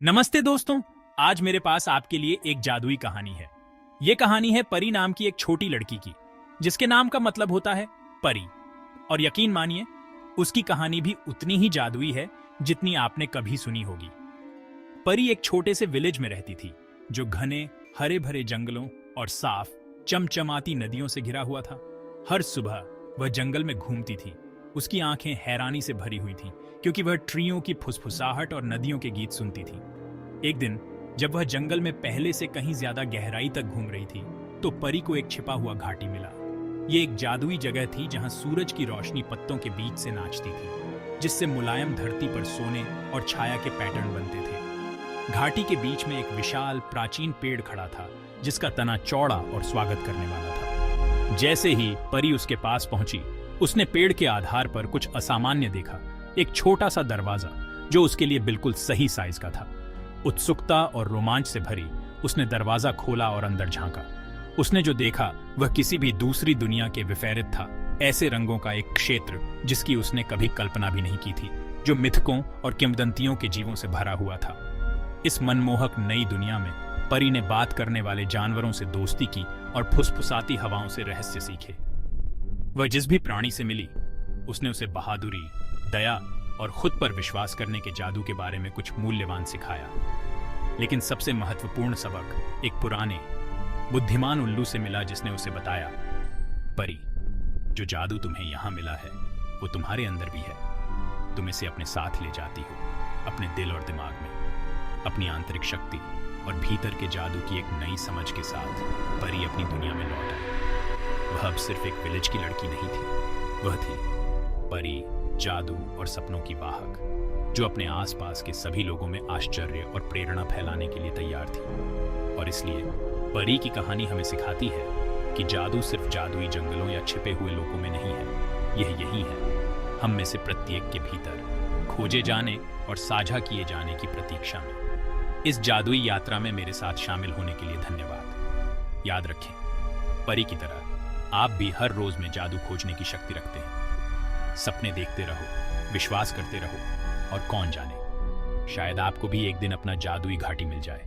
नमस्ते दोस्तों। आज मेरे पास आपके लिए एक जादुई कहानी है। ये कहानी है परी नाम की एक छोटी लड़की की, जिसके नाम का मतलब होता है परी। और यकीन मानिए, उसकी कहानी भी उतनी ही जादुई है जितनी आपने कभी सुनी होगी। परी एक छोटे से विलेज में रहती थी, जो घने हरे भरे जंगलों और साफ चमचमाती नदियों से घिरा हुआ था। हर सुबह वह जंगल में घूमती थी। उसकी आंखें हैरानी से भरी हुई थीं, क्योंकि वह ट्रियों की फुसफुसाहट और नदियों के गीत सुनती थी। एक दिन जब वह जंगल में पहले से कहीं ज्यादा गहराई तक घूम रही थी, तो परी को एक छिपा हुआ घाटी मिला। ये एक जादुई जगह थी जहां सूरज की रोशनी पत्तों के बीच से नाचती थी, जिससे मुलायम धरती पर सोने और छाया के पैटर्न बनते थे। घाटी के बीच में एक विशाल प्राचीन पेड़ खड़ा था, जिसका तना चौड़ा और स्वागत करने वाला था। जैसे ही परी उसके पास पहुंची, उसने पेड़ के आधार पर कुछ असामान्य देखा। एक छोटा सा दरवाजा जो उसके लिए बिल्कुल सही साइज का था। उत्सुकता और रोमांच से भरी उसने दरवाजा खोला और अंदर झांका। उसने जो देखा वह किसी भी दूसरी दुनिया के विपरीत था। ऐसे रंगों का एक क्षेत्र जिसकी उसने कभी कल्पना भी नहीं की थी, जो मिथकों और किंवदंतियों के जीवों से भरा हुआ था। इस मनमोहक नई दुनिया में परी ने बात करने वाले जानवरों से दोस्ती की और फुसफुसाती हवाओं से रहस्य सीखे। वह जिस भी प्राणी से मिली, उसने उसे बहादुरी, दया और खुद पर विश्वास करने के जादू के बारे में कुछ मूल्यवान सिखाया। लेकिन सबसे महत्वपूर्ण सबक एक पुराने बुद्धिमान उल्लू से मिला, जिसने उसे बताया, परी, जो जादू तुम्हें यहां मिला है वो तुम्हारे अंदर भी है। तुम इसे अपने साथ ले जाती हो, अपने दिल और दिमाग में। अपनी आंतरिक शक्ति और भीतर के जादू की एक नई समझ के साथ परी अपनी दुनिया में लौट आई। वह अब सिर्फ एक विलेज की लड़की नहीं थी, वह थी परी, जादू और सपनों की वाहक, जो अपने आसपास के सभी लोगों में आश्चर्य और प्रेरणा फैलाने के लिए तैयार थी। और इसलिए परी की कहानी हमें सिखाती है कि जादू सिर्फ जादुई जंगलों या छिपे हुए लोगों में नहीं है, यह यही है, हम में से प्रत्येक के भीतर, खोजे जाने और साझा किए जाने की प्रतीक्षा में। इस जादुई यात्रा में मेरे साथ शामिल होने के लिए धन्यवाद। याद रखें, परी की तरह आप भी हर रोज में जादू खोजने की शक्ति रखते हैं। सपने देखते रहो, विश्वास करते रहो, और कौन जाने, शायद आपको भी एक दिन अपना जादुई घाटी मिल जाए।